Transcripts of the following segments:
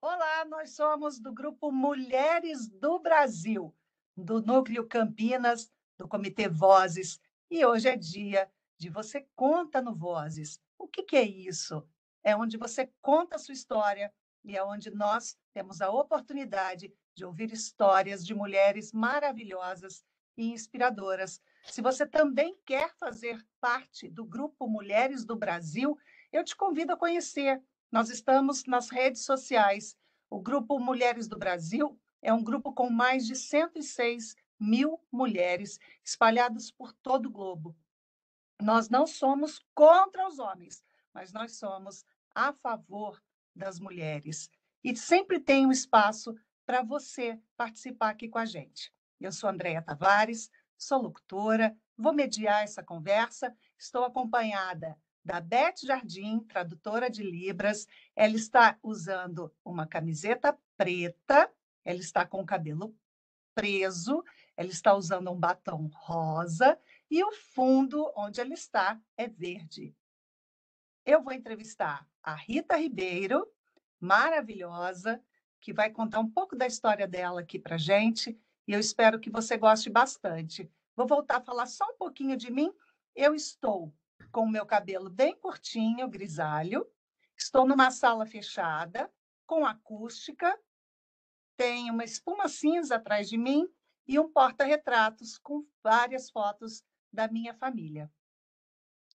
Olá, nós somos do grupo Mulheres do Brasil, do Núcleo Campinas, do Comitê Vozes, e hoje é dia de Você Conta no Vozes. O que que é isso? É onde você conta a sua história e é onde nós temos a oportunidade de ouvir histórias de mulheres maravilhosas e inspiradoras. Se você também quer fazer parte do grupo Mulheres do Brasil, eu te convido a conhecer. Nós estamos nas redes sociais. O Grupo Mulheres do Brasil é um grupo com mais de 106 mil mulheres espalhadas por todo o globo. Nós não somos contra os homens, mas nós somos a favor das mulheres. E sempre tem um espaço para você participar aqui com a gente. Eu sou Andréia Tavares, sou locutora, vou mediar essa conversa. Estou acompanhada da Beth Jardim, tradutora de Libras. Ela está usando uma camiseta preta, ela está com o cabelo preso, ela está usando um batom rosa e o fundo onde ela está é verde. Eu vou entrevistar a Rita Ribeiro, maravilhosa, que vai contar um pouco da história dela aqui para gente, e eu espero que você goste bastante. Vou voltar a falar só um pouquinho de mim. Eu estou com o meu cabelo bem curtinho, grisalho, estou numa sala fechada, com acústica, tem uma espuma cinza atrás de mim e um porta-retratos com várias fotos da minha família.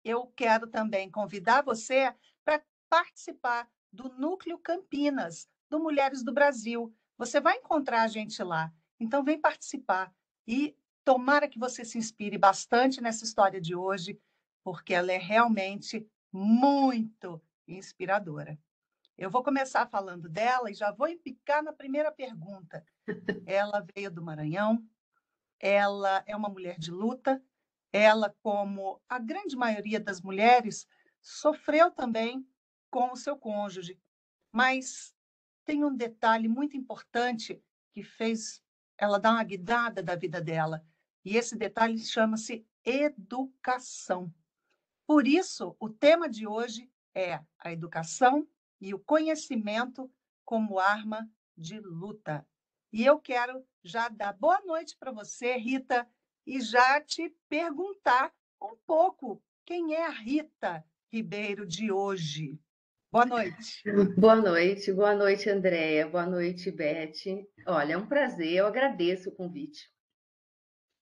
Eu quero também convidar você para participar do Núcleo Campinas, do Mulheres do Brasil. Você vai encontrar a gente lá. Então, vem participar. E tomara que você se inspire bastante nessa história de hoje, porque ela é realmente muito inspiradora. Eu vou começar falando dela e já vou empicar na primeira pergunta. Ela veio do Maranhão, ela é uma mulher de luta, ela, como a grande maioria das mulheres, sofreu também com o seu cônjuge, mas tem um detalhe muito importante que fez ela dar uma guinada da vida dela, e esse detalhe chama-se educação. Por isso, o tema de hoje é a educação e o conhecimento como arma de luta. E eu quero já dar boa noite para você, Rita, e já te perguntar um pouco quem é a Rita Ribeiro de hoje. Boa noite. Boa noite, Andréia, boa noite, Beth. Olha, é um prazer, eu agradeço o convite.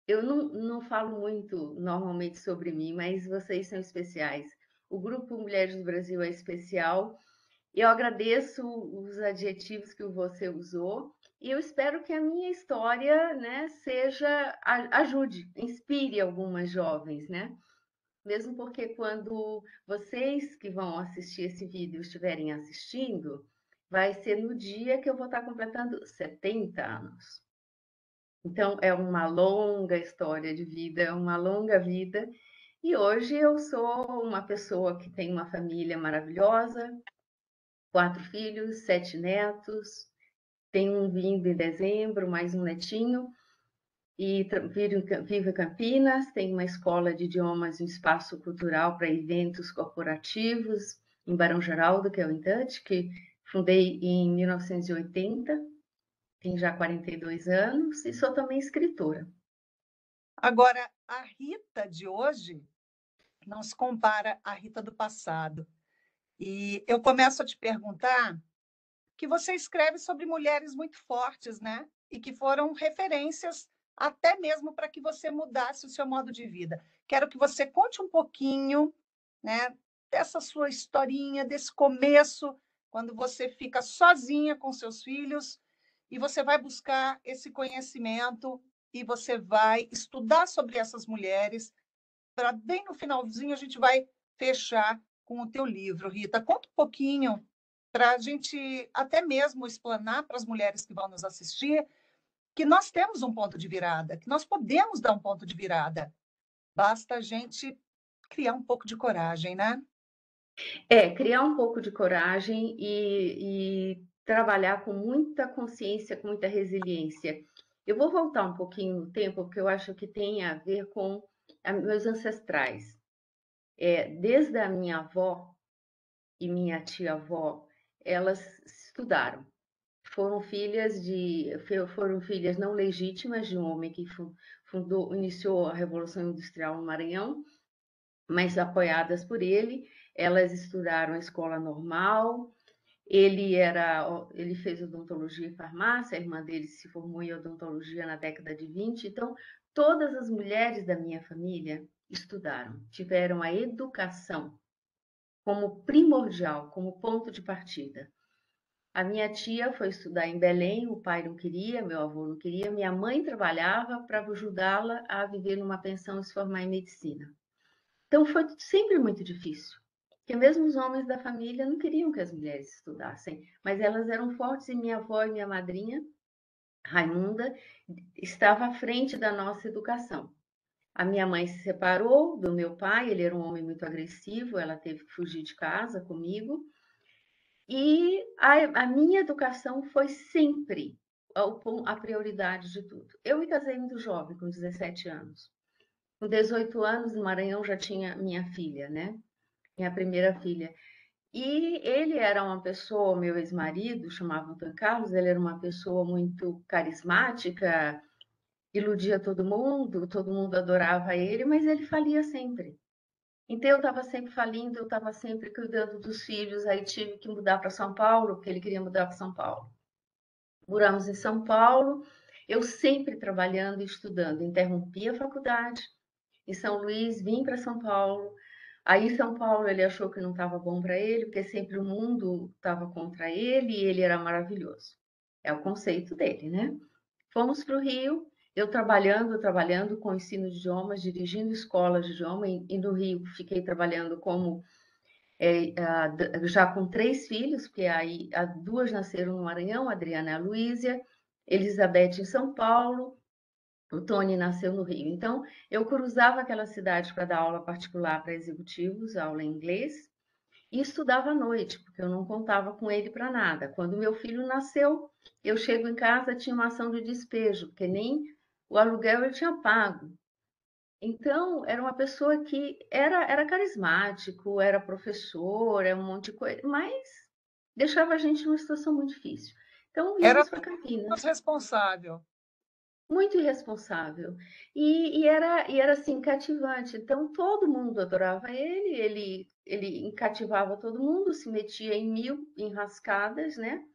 Eu não falo muito normalmente sobre mim, mas vocês são especiais. O Grupo Mulheres do Brasil é especial e eu agradeço os adjetivos que você usou e eu espero que a minha história, né, ajude, inspire algumas jovens, né? Mesmo porque quando vocês que vão assistir esse vídeo estiverem assistindo, vai ser no dia que eu vou estar completando 70 anos. Então, é uma longa história de vida, é uma longa vida. E hoje eu sou uma pessoa que tem uma família maravilhosa, 4 filhos, 7 netos, tenho um vindo em dezembro, mais um netinho, e vivo em Campinas, tem uma escola de idiomas e um espaço cultural para eventos corporativos em Barão Geraldo, que é o Intouch, que fundei em 1980, tenho já 42 anos e sou também escritora. Agora, a Rita de hoje não se compara à Rita do passado. E eu começo a te perguntar que você escreve sobre mulheres muito fortes, né? E que foram referências até mesmo para que você mudasse o seu modo de vida. Quero que você conte um pouquinho, né, dessa sua historinha, desse começo, quando você fica sozinha com seus filhos e você vai buscar esse conhecimento e você vai estudar sobre essas mulheres, para bem no finalzinho a gente vai fechar com o teu livro, Rita. Conta um pouquinho para a gente até mesmo explanar para as mulheres que vão nos assistir que nós temos um ponto de virada, que nós podemos dar um ponto de virada. Basta a gente criar um pouco de coragem, né? Criar um pouco de coragem e trabalhar com muita consciência, com muita resiliência. Eu vou voltar um pouquinho no tempo, porque eu acho que tem a ver com meus ancestrais. Desde a minha avó e minha tia-avó, elas estudaram. foram filhas não legítimas de um homem que iniciou a Revolução Industrial no Maranhão, mas apoiadas por ele. Elas estudaram a escola normal. Ele fez odontologia e farmácia, a irmã dele se formou em odontologia na década de 20. Então, todas as mulheres da minha família estudaram, tiveram a educação como primordial, como ponto de partida. A minha tia foi estudar em Belém, o pai não queria, meu avô não queria, minha mãe trabalhava para ajudá-la a viver numa pensão e se formar em medicina. Então foi sempre muito difícil, porque mesmo os homens da família não queriam que as mulheres estudassem, mas elas eram fortes e minha avó e minha madrinha, Raimunda, estava à frente da nossa educação. A minha mãe se separou do meu pai, ele era um homem muito agressivo, ela teve que fugir de casa comigo. E a minha educação foi sempre a prioridade de tudo. Eu me casei muito jovem, com 17 anos. Com 18 anos, no Maranhão, já tinha minha filha, né? Minha primeira filha. E ele era uma pessoa, meu ex-marido, chamava Antônio Carlos, ele era uma pessoa muito carismática, iludia todo mundo adorava ele, mas ele falia sempre. Então, eu estava sempre falindo, eu estava sempre cuidando dos filhos, aí tive que mudar para São Paulo, porque ele queria mudar para São Paulo. Moramos em São Paulo, eu sempre trabalhando e estudando, interrompi a faculdade, em São Luís, vim para São Paulo. Aí, em São Paulo, ele achou que não estava bom para ele, porque sempre o mundo estava contra ele e ele era maravilhoso. É o conceito dele, né? Fomos para o Rio, eu trabalhando com ensino de idiomas, dirigindo escolas de idioma, e no Rio fiquei trabalhando como, já com 3 filhos, porque aí 2 nasceram no Maranhão, a Adriana e a Luísia, Elizabeth em São Paulo, o Tony nasceu no Rio. Então, eu cruzava aquela cidade para dar aula particular para executivos, aula em inglês, e estudava à noite, porque eu não contava com ele para nada. Quando meu filho nasceu, eu chego em casa, tinha uma ação de despejo, porque nem o aluguel ele tinha pago. Então, era uma pessoa que era carismático, era professor, é um monte de coisa, mas deixava a gente numa situação muito difícil. Então, Era viemos para Campinas. responsável. Muito irresponsável. E era assim, cativante. Então, todo mundo adorava ele cativava todo mundo, se metia em mil enrascadas, né?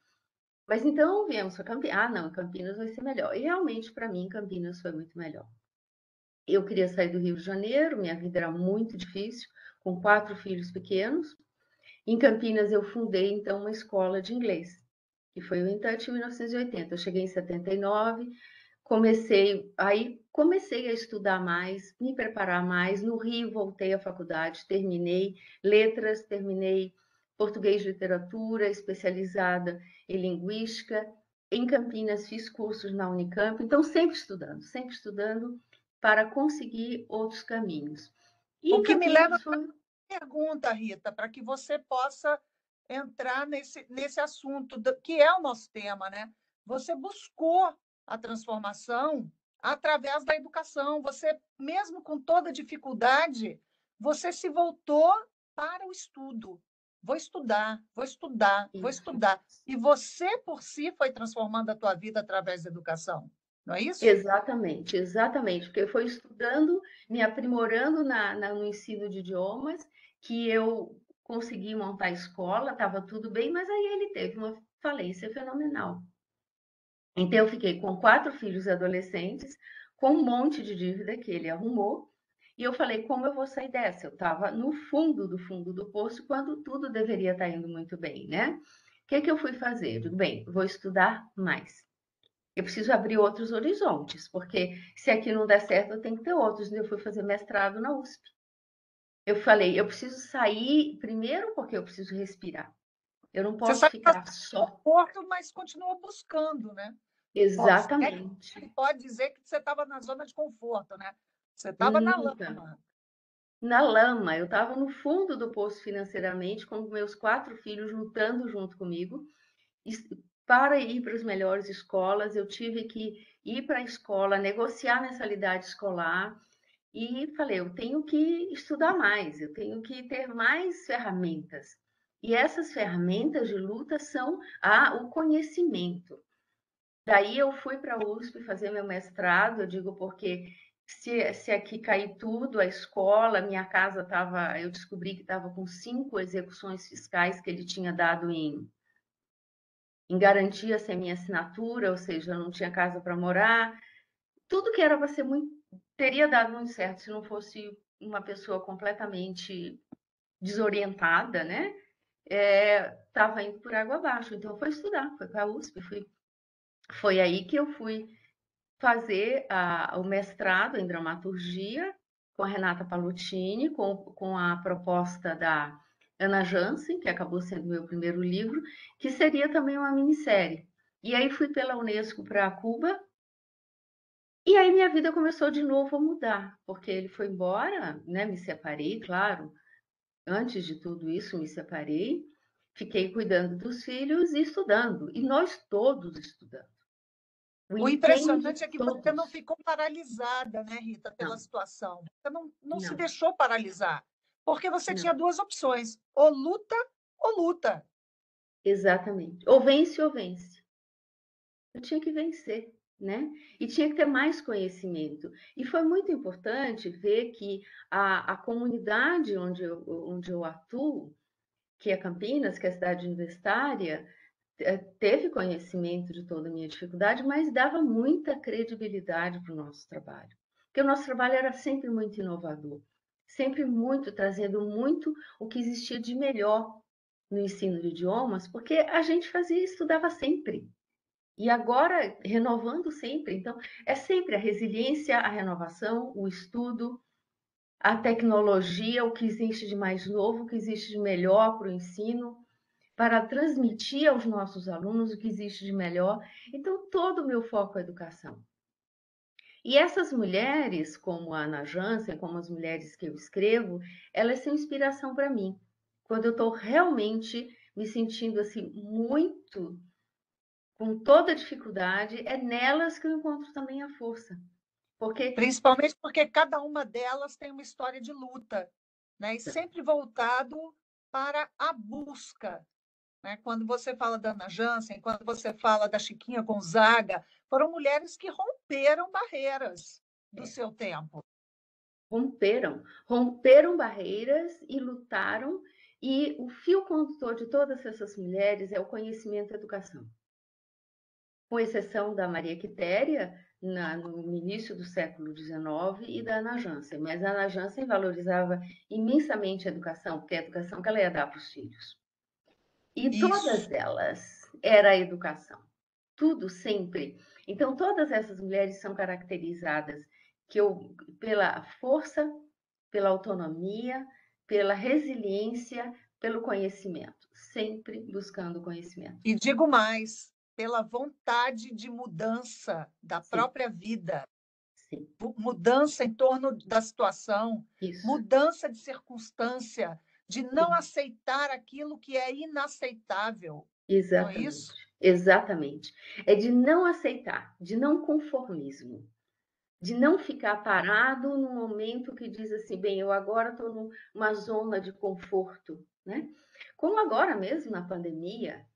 Mas então viemos para Campinas. Ah, não, Campinas vai ser melhor. E realmente, para mim, Campinas foi muito melhor. Eu queria sair do Rio de Janeiro, minha vida era muito difícil, com 4 filhos pequenos. Em Campinas, eu fundei, então, uma escola de inglês, que foi o Intouch em 1980. Eu cheguei em 79. Comecei a estudar mais, me preparar mais. No Rio, voltei à faculdade, terminei letras, terminei português de literatura, especializada em linguística. Em Campinas, fiz cursos na Unicamp, então sempre estudando para conseguir outros caminhos. E O em que me leva Campinas à foi. pergunta, Rita, para que você possa entrar nesse assunto, que é o nosso tema, né? Você buscou a transformação através da educação. Você, mesmo com toda dificuldade, você se voltou para o estudo. Vou estudar, vou estudar, vou estudar. E você, por si, foi transformando a tua vida através da educação. Não é isso? Exatamente, exatamente, porque foi estudando, me aprimorando no ensino de idiomas, que eu consegui montar a escola, estava tudo bem, mas aí ele teve uma falência fenomenal. Então, eu fiquei com 4 filhos adolescentes, com um monte de dívida que ele arrumou, e eu falei, como eu vou sair dessa? Eu estava no fundo do poço, quando tudo deveria estar indo muito bem, né? O que eu fui fazer? Eu digo, bem, vou estudar mais. Eu preciso abrir outros horizontes, porque se aqui não der certo, eu tenho que ter outros. Eu fui fazer mestrado na USP. Eu falei, eu preciso sair primeiro porque eu preciso respirar. Eu não Você posso saiu da zona ficar de só. conforto, mas continuou buscando, né? Exatamente. Pode dizer que você estava na zona de conforto, né? Você estava na Nunca. lama. Na lama, eu estava no fundo do poço financeiramente, com meus 4 filhos lutando junto comigo. E para ir para as melhores escolas, eu tive que ir para a escola, negociar mensalidade escolar, e falei, eu tenho que estudar mais, eu tenho que ter mais ferramentas. E essas ferramentas de luta são o conhecimento. Daí eu fui para a USP fazer meu mestrado, eu digo porque se aqui cair tudo, a escola, minha casa estava, eu descobri que estava com 5 execuções fiscais que ele tinha dado em garantia sem minha assinatura, ou seja, eu não tinha casa para morar. Tudo que era para ser muito, teria dado muito certo se não fosse uma pessoa completamente desorientada, né? Estava indo por água abaixo. Então, foi estudar, foi para a USP. Foi aí que eu fui fazer o mestrado em dramaturgia com a Renata Pallottini, com a proposta da Ana Jansen, que acabou sendo meu primeiro livro, que seria também uma minissérie. E aí fui pela Unesco para Cuba, e aí minha vida começou de novo a mudar, porque ele foi embora, né? Me separei, claro. Antes de tudo isso, me separei, fiquei cuidando dos filhos e estudando. E nós todos estudando. O Empenho de impressionante é que você não todos. ficou paralisada, né, Rita, pela Não, situação. Você não se não, deixou paralisar, porque você não. tinha duas opções: ou luta. Exatamente. Ou vence. Eu tinha que vencer, né? E tinha que ter mais conhecimento. E foi muito importante ver que a comunidade onde eu atuo, que é Campinas, que é a cidade universitária, teve conhecimento de toda a minha dificuldade, mas dava muita credibilidade para o nosso trabalho. Porque o nosso trabalho era sempre muito inovador, sempre muito, trazendo muito o que existia de melhor no ensino de idiomas, porque a gente fazia, estudava sempre. E agora, renovando sempre. Então, é sempre a resiliência, a renovação, o estudo, a tecnologia, o que existe de mais novo, o que existe de melhor para o ensino, para transmitir aos nossos alunos o que existe de melhor. Então, todo o meu foco é educação. E essas mulheres, como a Ana Jansen, como as mulheres que eu escrevo, elas são inspiração para mim. Quando eu estou realmente me sentindo assim muito com toda dificuldade, é nelas que eu encontro também a força. Porque Principalmente porque cada uma delas tem uma história de luta, né? E sempre voltado para a busca. Né? Quando você fala da Ana Jansen, quando você fala da Chiquinha Gonzaga, foram mulheres que romperam barreiras do seu tempo. romperam barreiras e lutaram, e o fio condutor de todas essas mulheres é o conhecimento e a educação. Com exceção da Maria Quitéria, no início do século XIX, e da Ana Jansen. Mas a Ana Jansen valorizava imensamente a educação, porque é a educação que ela ia dar para os filhos. E Isso. todas elas era a educação. Tudo sempre. Então, todas essas mulheres são caracterizadas pela força, pela autonomia, pela resiliência, pelo conhecimento, sempre buscando conhecimento. E digo mais, pela vontade de mudança da Sim, própria vida, sim, mudança em torno da situação, isso, mudança de circunstância, de não sim, aceitar aquilo que é inaceitável. Não é exatamente, isso? exatamente. É de não aceitar, de não conformismo, de não ficar parado no momento que diz assim, bem, eu agora estou numa zona de conforto, né? Como agora mesmo na pandemia,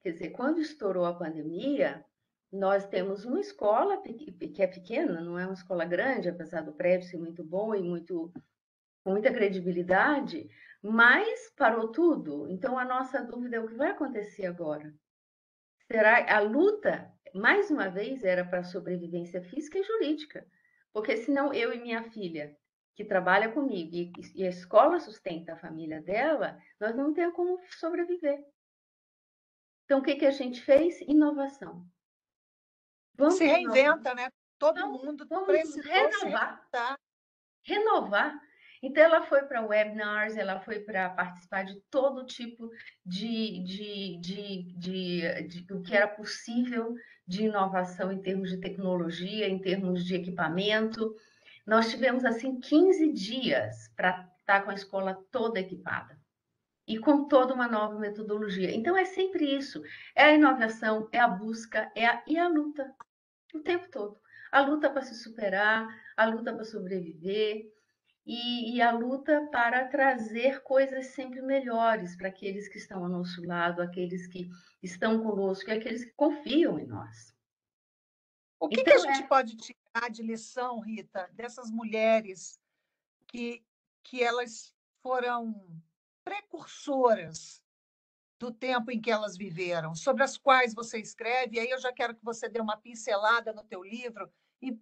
quer dizer, quando estourou a pandemia, nós temos uma escola que é pequena, não é uma escola grande, apesar do prédio ser muito bom e com muita credibilidade, mas parou tudo. Então, a nossa dúvida é o que vai acontecer agora? Será a luta, mais uma vez, era para sobrevivência física e jurídica, porque senão eu e minha filha, que trabalha comigo, e a escola sustenta a família dela, nós não temos como sobreviver. Então, o que, que a gente fez? Inovação. Se Vamos inovar, reinventa, né? Todo vamos, mundo vamos nos precisou se renovar, reinventar. renovar. Então, ela foi para webinars, ela foi para participar de todo tipo de o que era possível de inovação em termos de tecnologia, em termos de equipamento. Nós tivemos, assim, 15 dias para estar com a escola toda equipada e com toda uma nova metodologia. Então, é sempre isso: é a inovação, é a busca, e a luta, o tempo todo. A luta para se superar, a luta para sobreviver. e a luta para trazer coisas sempre melhores para aqueles que estão ao nosso lado, aqueles que estão conosco e aqueles que confiam em nós. O que a Então, gente pode tirar de lição, Rita, dessas mulheres que, que elas foram precursoras do tempo em que elas viveram, sobre as quais você escreve, e aí eu já quero que você dê uma pincelada no teu livro e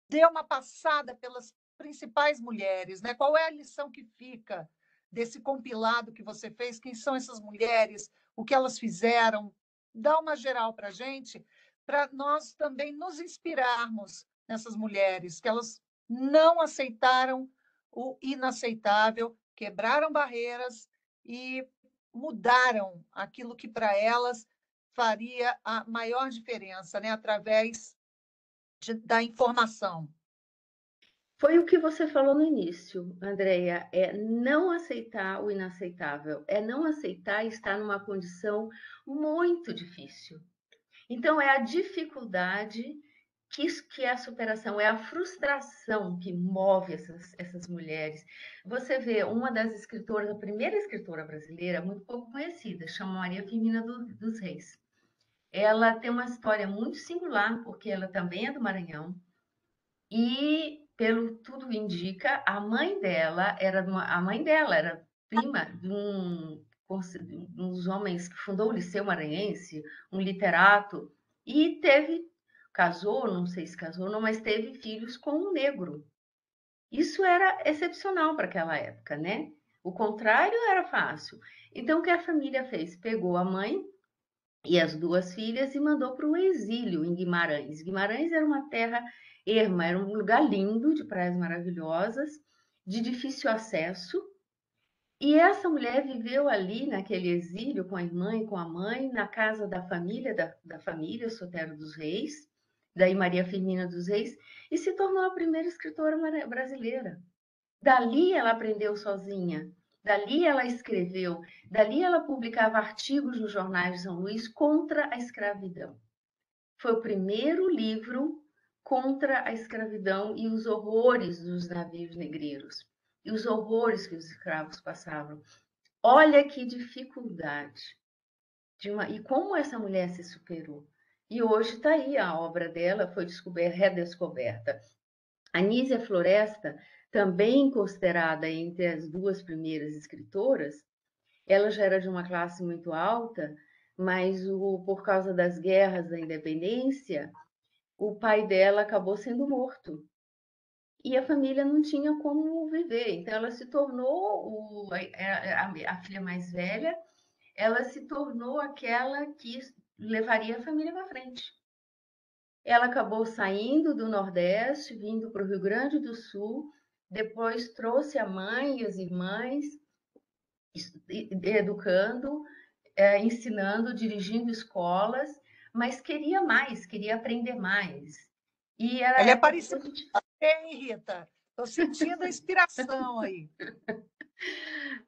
dê uma passada pelas principais mulheres, né? Qual é a lição que fica desse compilado que você fez? Quem são essas mulheres? O que elas fizeram? Dá uma geral para a gente, para nós também nos inspirarmos nessas mulheres, que elas não aceitaram o inaceitável, quebraram barreiras e mudaram aquilo que para elas faria a maior diferença, né? Através da informação. foi o que você falou no início, Andreia, é não aceitar o inaceitável, é não aceitar estar numa condição muito difícil. Então, é a dificuldade que é a superação, é a frustração que move essas mulheres. Você vê uma das escritoras, a primeira escritora brasileira, muito pouco conhecida, chama Maria Firmina dos Reis. Ela tem uma história muito singular, porque ela também é do Maranhão, e, pelo tudo indica, a mãe dela era prima de um dos homens que fundou o Liceu Maranhense, um literato, e casou, não sei se casou ou não, mas teve filhos com um negro. Isso era excepcional para aquela época, né? O contrário era fácil. Então, o que a família fez? Pegou a mãe e as duas filhas e mandou para o exílio em Guimarães. Guimarães era uma terra erma, era um lugar lindo, de praias maravilhosas, de difícil acesso. E essa mulher viveu ali, naquele exílio, com a irmã e com a mãe, na casa da família, da família Sotero dos Reis, daí Maria Firmina dos Reis, e se tornou a primeira escritora brasileira. Dali ela aprendeu sozinha, dali ela escreveu, dali ela publicava artigos nos jornais de São Luís contra a escravidão. Foi o primeiro livro contra a escravidão e os horrores dos navios negreiros e os horrores que os escravos passavam. Olha que dificuldade e como essa mulher se superou. E hoje está aí a obra dela, foi redescoberta. Anísia Floresta, também considerada entre as duas primeiras escritoras, ela já era de uma classe muito alta, mas por causa das guerras da independência, o pai dela acabou sendo morto. E a família não tinha como viver. Então, ela se tornou a filha mais velha, ela se tornou aquela que levaria a família para frente. Ela acabou saindo do Nordeste, vindo para o Rio Grande do Sul, depois trouxe a mãe e as irmãs, educando, ensinando, dirigindo escolas, mas queria mais, queria aprender mais. E era a Ela é época que a parecida gente... com você, hein, Rita? Estou sentindo a inspiração aí.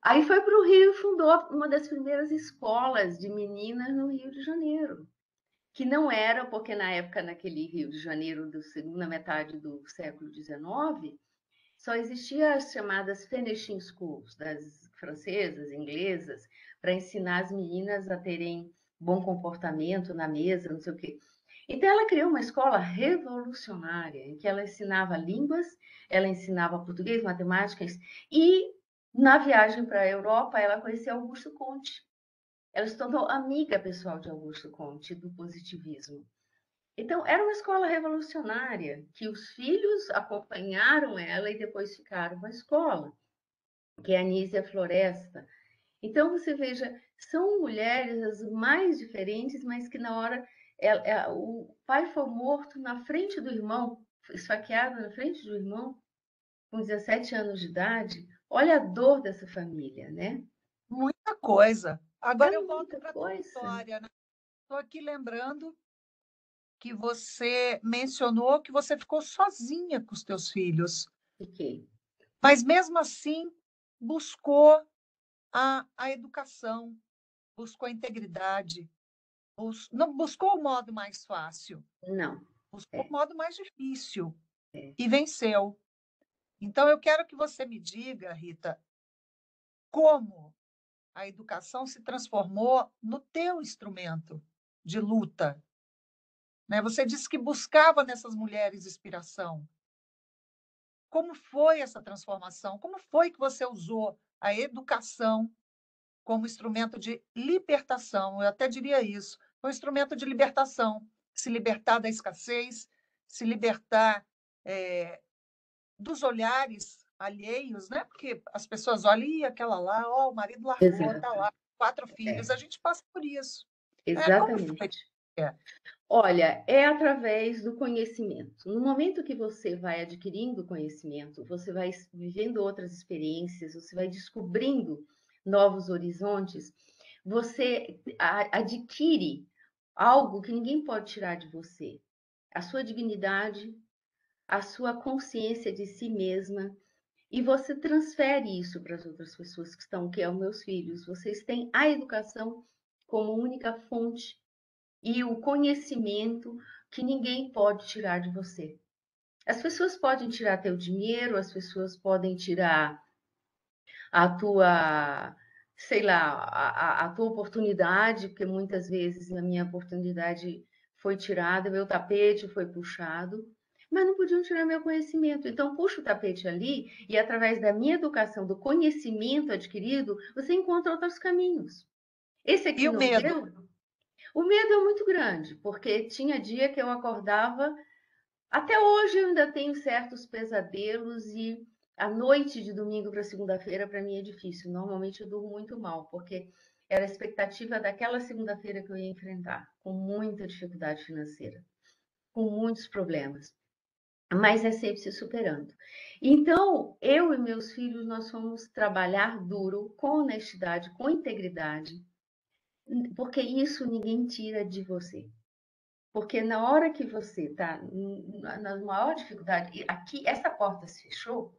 Aí foi para o Rio e fundou uma das primeiras escolas de meninas no Rio de Janeiro. Que não era, porque na época, naquele Rio de Janeiro da segunda metade do século XIX, só existiam as chamadas finishing schools, das francesas, inglesas, para ensinar as meninas a terem bom comportamento na mesa, não sei o quê. Então, ela criou uma escola revolucionária, em que ela ensinava línguas, ela ensinava português, matemática, e na viagem para a Europa, ela conheceu Augusto Conte. Ela se tornou amiga pessoal de Augusto Conte, do positivismo. Então, era uma escola revolucionária, que os filhos acompanharam ela e depois ficaram com a escola, que é a Anísia Floresta. Então, você veja, são mulheres as mais diferentes, mas que na hora o pai foi morto na frente do irmão, esfaqueado na frente do irmão, com 17 anos de idade. Olha a dor dessa família, né? Muita coisa. É Agora eu volto muita para a tua coisa. história, né? Estou aqui lembrando que você mencionou que você ficou sozinha com os teus filhos, Fiquei. mas mesmo assim buscou a educação, buscou a integridade, não buscou o modo mais fácil, Não, buscou o é, modo mais difícil é. e venceu. Então, eu quero que você me diga, Rita, como a educação se transformou no teu instrumento de luta, né? Você disse que buscava nessas mulheres inspiração. Como foi essa transformação? Como foi que você usou a educação como instrumento de libertação? Eu até diria isso, foi um instrumento de libertação, se libertar da escassez, se libertar dos olhares alheios, né? Porque as pessoas olham, e aquela lá, ó, o marido largou, tá Exato, lá, 4 filhos. é, A gente passa por isso. Como foi? exatamente. É. Olha, é através do conhecimento. No momento que você vai adquirindo conhecimento, você vai vivendo outras experiências, você vai descobrindo novos horizontes, você adquire algo que ninguém pode tirar de você. A sua dignidade, a sua consciência de si mesma, e você transfere isso para as outras pessoas que estão, que é os meus filhos. Vocês têm a educação como única fonte e o conhecimento que ninguém pode tirar de você. As pessoas podem tirar teu dinheiro, as pessoas podem tirar a tua, sei lá, a tua oportunidade, porque muitas vezes a minha oportunidade foi tirada, meu tapete foi puxado, mas não podiam tirar meu conhecimento. Então, puxa o tapete ali e, através da minha educação, do conhecimento adquirido, você encontra outros caminhos. Esse E aqui o no medo? o medo é muito grande, porque tinha dia que eu acordava, até hoje eu ainda tenho certos pesadelos e a noite de domingo para segunda-feira para mim é difícil. Normalmente eu durmo muito mal, porque era a expectativa daquela segunda-feira que eu ia enfrentar, com muita dificuldade financeira, com muitos problemas. Mas é sempre se superando. Então, eu e meus filhos, nós fomos trabalhar duro, com honestidade, com integridade, porque isso ninguém tira de você. Porque na hora que você está na maior dificuldade, e aqui essa porta se fechou,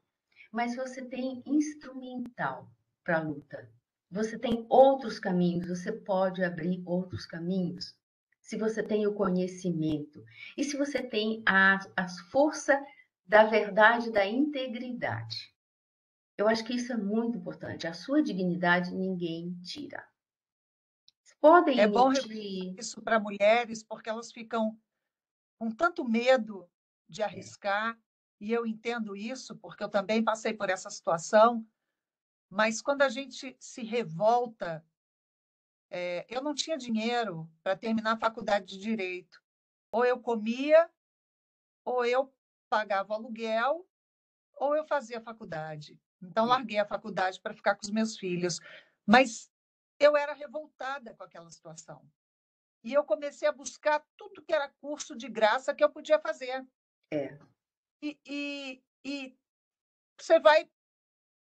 mas você tem instrumental para a luta. Você tem outros caminhos, você pode abrir outros caminhos. Se você tem o conhecimento e se você tem a força da verdade, da integridade. Eu acho que isso é muito importante. A sua dignidade ninguém tira. Podem É bom reforçar emitir. isso para mulheres, porque elas ficam com tanto medo de É, arriscar, e eu entendo isso, porque eu também passei por essa situação, mas quando a gente se revolta, eu não tinha dinheiro para terminar a faculdade de direito. Ou eu comia, ou eu pagava o aluguel, ou eu fazia faculdade. Então, é, larguei a faculdade para ficar com os meus filhos. Mas eu era revoltada com aquela situação. E eu comecei a buscar tudo que era curso de graça que eu podia fazer. é. E você vai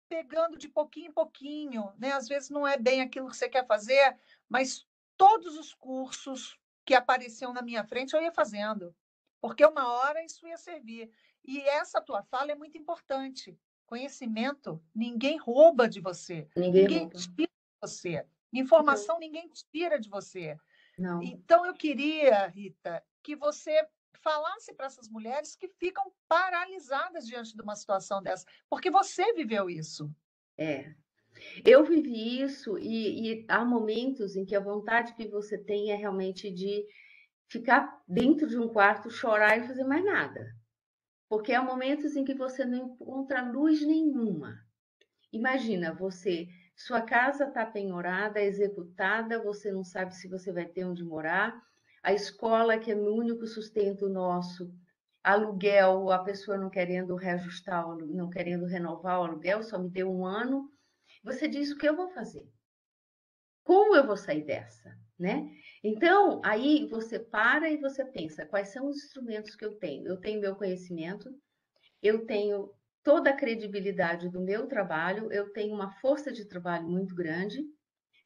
pegando de pouquinho em pouquinho, né? Às vezes não é bem aquilo que você quer fazer, mas todos os cursos que apareciam na minha frente eu ia fazendo, porque uma hora isso ia servir. E essa tua fala é muito importante. Conhecimento ninguém rouba de você, Ninguém ninguém rouba. tira de você, Não, informação ninguém tira de você. não. Então, eu queria, Rita, que você falasse para essas mulheres que ficam paralisadas diante de uma situação dessa, porque você viveu isso. É. Eu vivi isso e há momentos em que a vontade que você tem é realmente de ficar dentro de um quarto, chorar e não fazer mais nada. Porque há momentos em que você não encontra luz nenhuma. Imagina, sua casa está penhorada, executada, você não sabe se você vai ter onde morar, a escola, que é o único sustento nosso, aluguel, a pessoa não querendo reajustar, não querendo renovar o aluguel, só me deu um ano. Você diz o que eu vou fazer? Como eu vou sair dessa, né? Então, aí você para e você pensa, quais são os instrumentos que eu tenho? Eu tenho meu conhecimento, eu tenho toda a credibilidade do meu trabalho, eu tenho uma força de trabalho muito grande,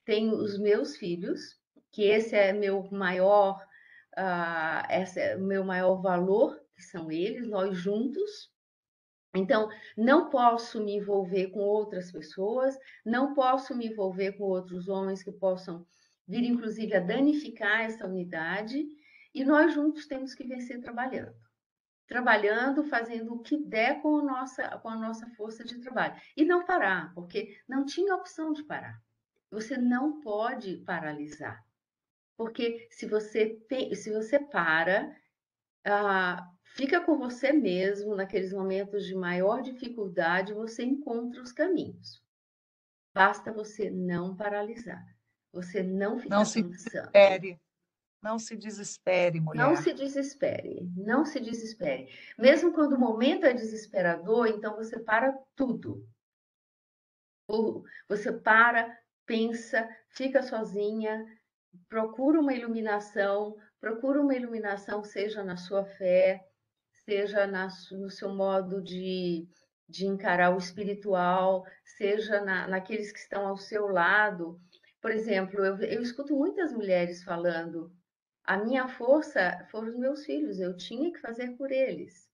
tenho os meus filhos, que esse é meu maior, esse é o meu maior valor, que são eles, nós juntos. Então, não posso me envolver com outras pessoas, não posso me envolver com outros homens que possam vir, inclusive, a danificar essa unidade, e nós juntos temos que vencer trabalhando. trabalhando, fazendo o que der com a nossa força de trabalho. E não parar, porque não tinha opção de parar. Você não pode paralisar, porque se você para, fica com você mesmo naqueles momentos de maior dificuldade, você encontra os caminhos. Basta você não paralisar, você não Não ficar se pensando. desespere, não se desespere, Não mulher. se desespere, não se desespere. Mesmo quando o momento é desesperador, então você para tudo. Você para, pensa, fica sozinha, procura uma iluminação, seja na sua fé, seja no seu modo de encarar o espiritual, seja naqueles que estão ao seu lado. Por exemplo, eu escuto muitas mulheres falando: a minha força foram os meus filhos, eu tinha que fazer por eles.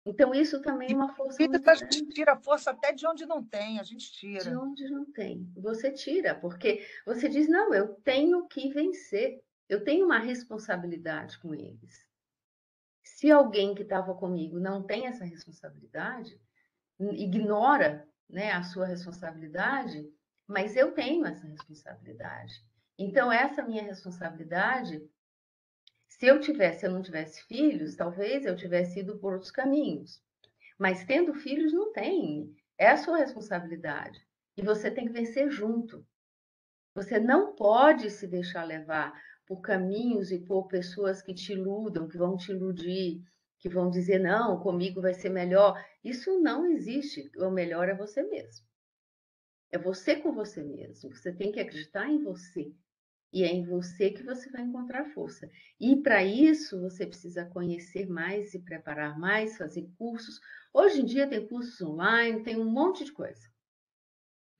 Então, isso também é E uma força filhos muito a gente grande. tira força até de onde não tem, a gente De tira. onde não tem. Você tira, porque você diz: não, eu tenho que vencer, eu tenho uma responsabilidade com eles. Se alguém que estava comigo não tem essa responsabilidade, ignora, né, a sua responsabilidade, mas eu tenho essa responsabilidade. Então, essa minha responsabilidade, se eu não tivesse filhos, talvez eu tivesse ido por outros caminhos. Mas tendo filhos, não tem. É a sua responsabilidade. E você tem que vencer junto. Você não pode se deixar levar por caminhos e por pessoas que te iludam, que vão te iludir, que vão dizer, não, comigo vai ser melhor. Isso não existe. O melhor é você mesmo. É você com você mesmo. Você tem que acreditar em você. E é em você que você vai encontrar força. E para isso, você precisa conhecer mais, se preparar mais, fazer cursos. Hoje em dia tem cursos online, tem um monte de coisa,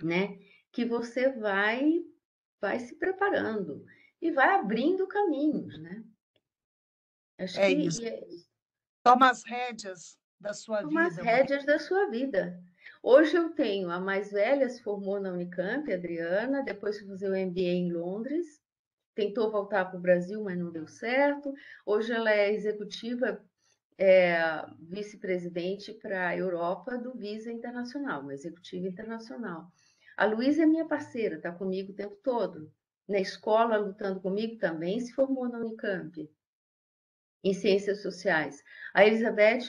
né? Que você vai se preparando e vai abrindo caminhos, né? Acho É que isso. é Toma as rédeas da sua tomar as vida, mulher. rédeas da sua vida. Hoje eu tenho a mais velha, se formou na Unicamp, a Adriana, depois foi fazer o MBA em Londres, tentou voltar para o Brasil, mas não deu certo. Hoje ela é executiva, vice-presidente para a Europa do Visa Internacional, uma executiva internacional. A Luísa é minha parceira, está comigo o tempo todo. Na escola, lutando comigo, também se formou na Unicamp, em Ciências Sociais. A Elizabeth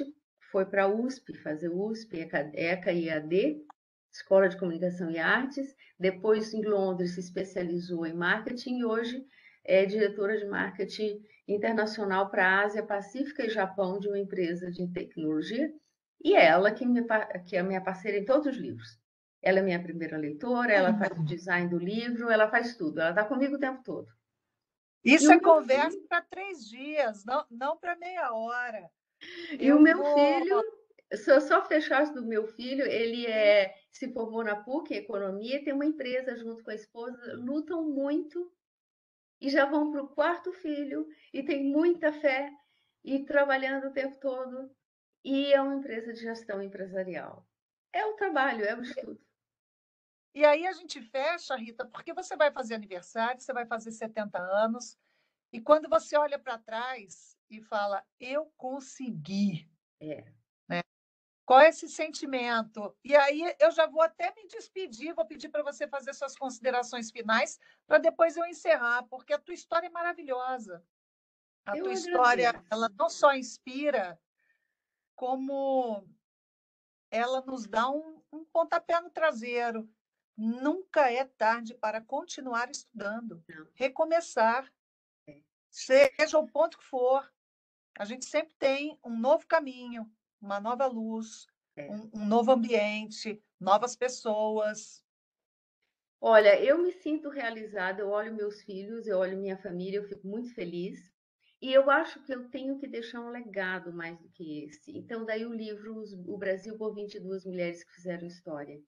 foi para a USP, fazer USP, ECA e EAD, Escola de Comunicação e Artes. Depois, em Londres, se especializou em marketing e hoje é diretora de marketing internacional para a Ásia, Pacífica e Japão de uma empresa de tecnologia. E é ela que é a minha parceira em todos os livros. Ela é minha primeira leitora, ela faz o design do livro, ela faz tudo. Ela está comigo o tempo todo. E Isso o é meu conversa filho, para 3 dias, não para meia hora. e o Eu meu vou. filho, se eu só fechasse do meu filho, ele se formou na PUC, em economia, tem uma empresa junto com a esposa, lutam muito e já vão para o quarto filho e tem muita fé e trabalhando o tempo todo. E é uma empresa de gestão empresarial. É o trabalho, é o estudo. E aí a gente fecha, Rita, porque você vai fazer aniversário, você vai fazer 70 anos, e quando você olha para trás e fala, eu consegui, É. né? Qual é esse sentimento? E aí eu já vou até me despedir, vou pedir para você fazer suas considerações finais, para depois eu encerrar, porque a tua história é maravilhosa. A Eu tua história, ela agradeço. não só inspira, como ela nos dá um pontapé no traseiro. Nunca é tarde para continuar estudando, Não, recomeçar, é, seja o ponto que for. A gente sempre tem um novo caminho, uma nova luz, é. um novo ambiente, novas pessoas. Olha, eu me sinto realizada, eu olho meus filhos, eu olho minha família, eu fico muito feliz. E eu acho que eu tenho que deixar um legado mais do que esse. Então, daí o livro O Brasil por 22 Mulheres que Fizeram História.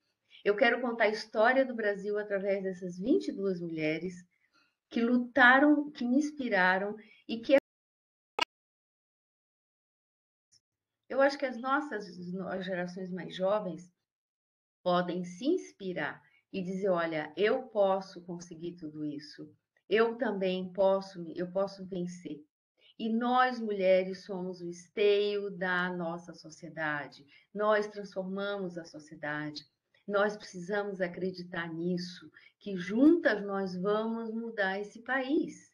Eu quero contar a história do Brasil através dessas 22 mulheres que lutaram, que me inspiraram e que eu acho que as nossas as gerações mais jovens podem se inspirar e dizer, olha, eu posso conseguir tudo isso. Eu também posso, eu posso vencer. E nós, mulheres, somos o esteio da nossa sociedade. Nós transformamos a sociedade. Nós precisamos acreditar nisso, que juntas nós vamos mudar esse país.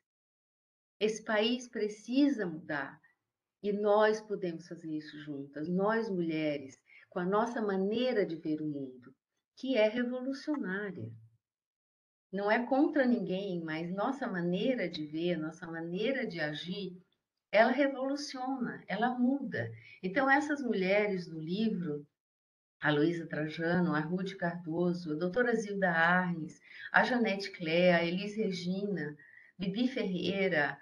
Esse país precisa mudar. E nós podemos fazer isso juntas, nós mulheres, com a nossa maneira de ver o mundo, que é revolucionária. Não é contra ninguém, mas nossa maneira de ver, nossa maneira de agir, ela revoluciona, ela muda. Então, essas mulheres do livro, a Luísa Trajano, a Ruth Cardoso, a doutora Zilda Arnes, a Janete Clea, a Elis Regina, Bibi Ferreira,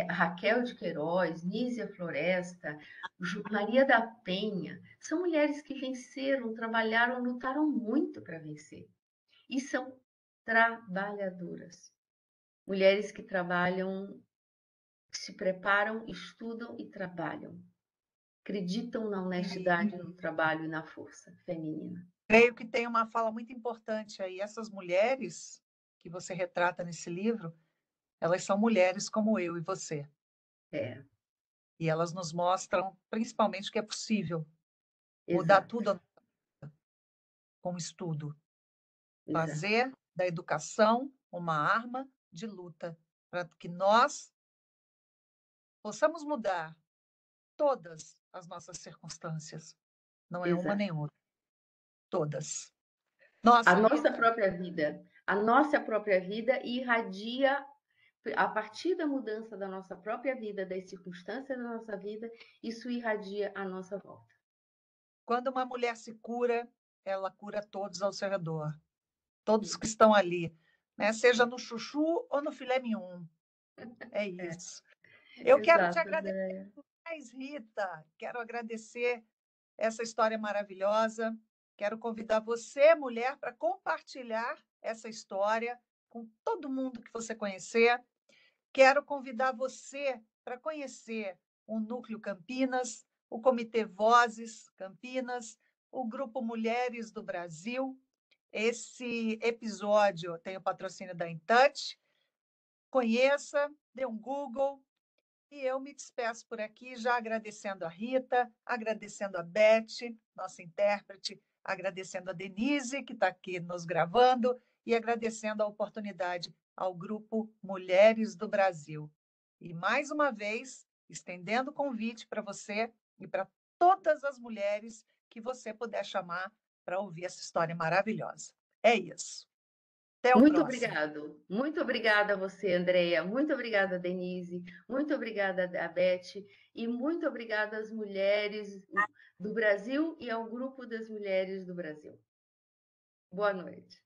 Raquel de Queiroz, Nízia Floresta, Maria da Penha, são mulheres que venceram, trabalharam, lutaram muito para vencer. E são trabalhadoras. Mulheres que trabalham, se preparam, estudam e trabalham. Acreditam na honestidade, no trabalho e na força feminina. Creio que tem uma fala muito importante aí. Essas mulheres que você retrata nesse livro, elas são mulheres como eu e você. É, E elas nos mostram, principalmente, que é possível mudar exato, tudo com estudo. exato. Fazer da educação uma arma de luta para que nós possamos mudar todas as nossas circunstâncias. Não é uma Exato. nem outra, todas. A Nossa, nossa Rita, própria vida, a nossa própria vida irradia a partir da mudança da nossa própria vida, das circunstâncias da nossa vida, isso irradia a nossa volta. quando uma mulher se cura, ela cura todos ao seu redor, todos que estão ali, né? Seja no chuchu ou no filé mignon. É É, isso. Eu quero te exato, agradecer Andréia. mais, Rita. Quero agradecer essa história maravilhosa. Quero convidar você, mulher, para compartilhar essa história com todo mundo que você conhecer. Quero convidar você para conhecer o Núcleo Campinas, o Comitê Vozes Campinas, o Grupo Mulheres do Brasil. Esse episódio tem o patrocínio da InTouch. Conheça, dê um Google, e eu me despeço por aqui, já agradecendo a Rita, agradecendo a Beth, nossa intérprete, agradecendo a Denise, que está aqui nos gravando, e agradecendo a oportunidade ao Grupo Mulheres do Brasil. E, mais uma vez, estendendo o convite para você e para todas as mulheres que você puder chamar para ouvir essa história maravilhosa. É isso. Até o próximo. Muito obrigada a você, Andréia, muito obrigada, Denise, muito obrigada a Beth e muito obrigada às mulheres do Brasil e ao Grupo das Mulheres do Brasil. Boa noite.